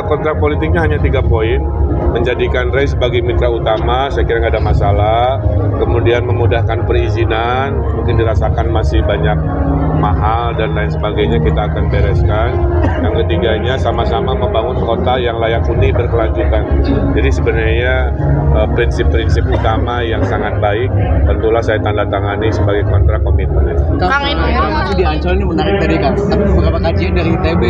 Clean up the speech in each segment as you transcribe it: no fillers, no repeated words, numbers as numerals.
kontrak politiknya hanya 3 poin, menjadikan Ray sebagai mitra utama, saya kira nggak ada masalah. Kemudian memudahkan perizinan, mungkin dirasakan masih banyak mahal dan lain sebagainya, kita akan bereskan. Yang ketiganya sama-sama membangun kota yang layak huni berkelanjutan. Jadi sebenarnya prinsip-prinsip utama yang sangat baik, tentulah saya tanda tangani sebagai kontrak komitmen. Kang, reklamasi di Ancol ini menarik tadi Kang, tapi beberapa kajian dari ITB,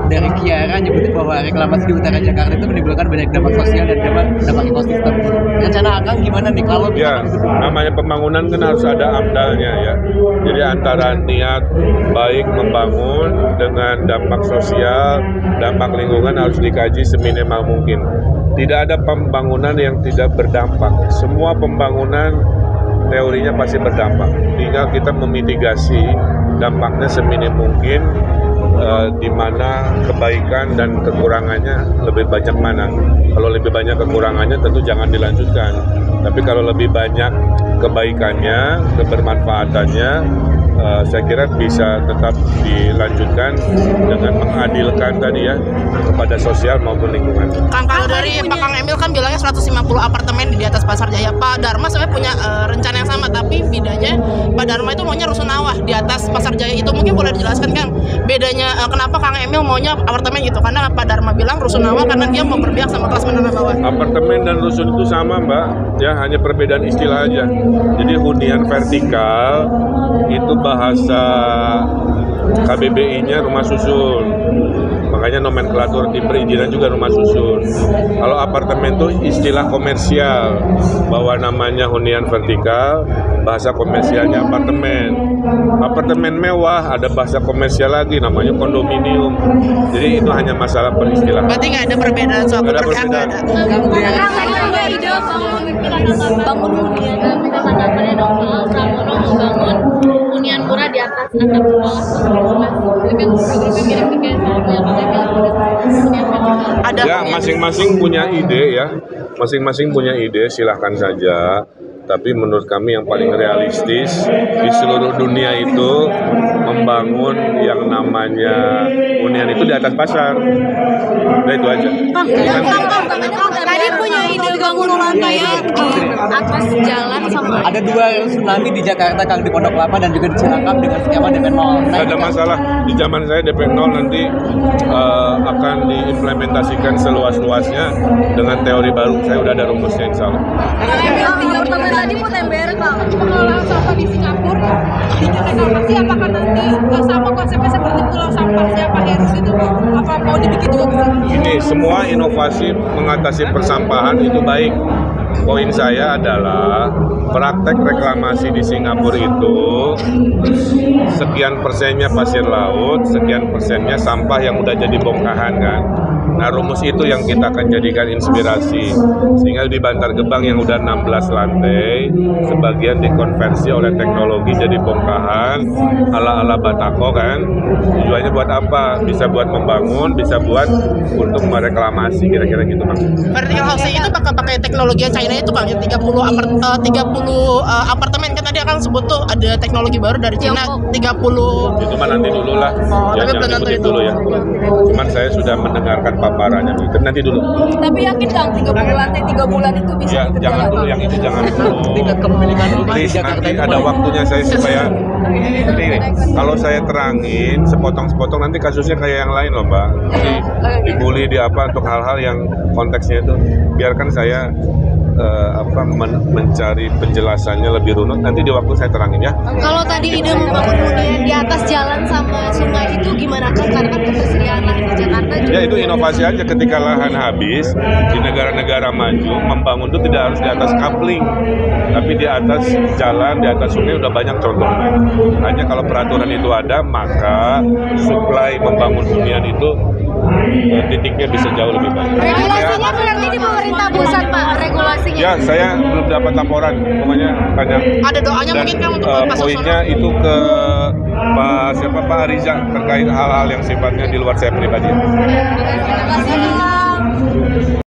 dari Kiara nyebutin bahwa reklamasi di utara Jakarta itu menimbulkan banyak dampak sosial dan dampak ekosistem. Rencana Akang gimana nih kalau ya, namanya pembangunan kan harus ada amdalnya ya. Jadi antara niat baik membangun dengan dampak sosial, dampak lingkungan harus dikaji seminimal mungkin. Tidak ada pembangunan yang tidak berdampak. Semua pembangunan teorinya pasti berdampak. Tinggal kita memitigasi dampaknya seminim mungkin, di mana kebaikan dan kekurangannya lebih banyak mana. Kalau lebih banyak kekurangannya tentu jangan dilanjutkan. Tapi kalau lebih banyak kebaikannya, kebermanfaatannya, saya kira bisa tetap dilanjutkan dengan mengadilkan tadi ya kepada sosial maupun lingkungan. Kang, kalau dari Pak Kang Emil kan bilangnya 150 apartemen di atas Pasar Jaya. Pak Dharma sebenarnya punya rencana yang sama, tapi bedanya Pak Dharma itu maunya rusunawa di atas Pasar Jaya itu. Mungkin boleh dijelaskan Kang, bedanya kenapa Kang Emil maunya apartemen gitu? Karena Pak Dharma bilang rusunawa karena dia mau berpihak sama kelas menengah bawah. Apartemen dan rusun itu sama Mbak, ya hanya perbedaan istilah aja. Jadi hunian vertikal itu bahasa KBBI-nya rumah susun, makanya nomenklatur di perizinan juga rumah susun. Kalau apartemen itu istilah komersial, bahwa namanya hunian vertikal, bahasa komersialnya apartemen. Apartemen mewah ada bahasa komersial lagi, namanya kondominium. Jadi itu hanya masalah peristilah. Berarti nggak ada perbedaan soal pekerjaan? Nggak ada. Ada ide bangun hunian, kita tanggapannya dong soal Pramono mau bangun hunian murah di atas atap sekolah. Itu kan programnya mirip kayak ada ya, masing-masing punya ide ya, masing-masing punya ide, silahkan saja. Tapi menurut kami yang paling realistis di seluruh dunia itu membangun yang namanya hunian itu di atas pasar. Nah itu aja. Tadi punya ide bangun lantai di atas jalan sama. Ada 2 rusun nanti di Jakarta Kang, di Pondok Kelapa dan juga di Cilangkap dengan skema DP 0. Tidak ada masalah. Di zaman saya DP 0 nanti akan diimplementasikan seluas-luasnya dengan teori baru. Saya udah ada rumusnya insya Allah. Tadi mau ember Kang. Pengelolaan sampah di Singapura di reklamasi, apakah nanti sama konsepnya seperti pulau sampah siapa harus itu Pak? Apa mau dibikin juga ke sini? Ini semua inovasi mengatasi persampahan itu baik. Poin saya adalah praktek reklamasi di Singapura itu sekian persennya pasir laut, sekian persennya sampah yang udah jadi bongkahan kan. Nah rumus itu yang kita akan jadikan inspirasi, sehingga di Bantar Gebang yang udah 16 lantai, sebagian dikonversi oleh teknologi jadi bongkahan ala-ala Batako kan. Tujuannya buat apa? Bisa buat membangun, bisa buat untuk mereklamasi, kira-kira gitu Bang. Vertical housing itu pakai teknologi yang China itu Bang, 30 apartemen kan tadi akan sebut tuh ada teknologi baru dari China 30. Itu mah nanti dulu lah. Tapi belum tentu itu dulu ya. Cuman saya sudah mendengarkan paparannya, itu nanti dulu. Tapi yakin Kang 30 lantai 3 bulan itu bisa Ya, jangan dulu yang itu, jangan dulu. Tingkat kepemilikan rumah di Please, Jakarta nanti itu ada waktunya saya supaya ini, kalau saya terangin sepotong-sepotong nanti kasusnya kayak yang lain loh Mbak. Nanti dibully di apa untuk hal-hal yang konteksnya itu. Biarkan saya mencari penjelasannya lebih runut, nanti di waktu saya terangin ya. Kalau tadi ide membangun hunian di atas jalan sama sungai itu gimana Kang? Karena kan ketersediaan lahan di Jakarta juga. Ya itu inovasi aja, ketika lahan habis di negara-negara maju membangun itu tidak harus di atas coupling, tapi di atas jalan, di atas sungai udah banyak contohnya. Hanya kalau peraturan itu ada, maka supply membangun hunian itu titiknya bisa jauh lebih banyak. Regulasinya berarti di pemerintah pusat Pak, regulasinya. Ya, saya belum dapat laporan, pokoknya tanya. Ada doanya Dan mungkin kan untuk Pak poinnya itu ke Pak Ariza terkait hal-hal yang sifatnya di luar saya pribadi. Terima kasih Kang.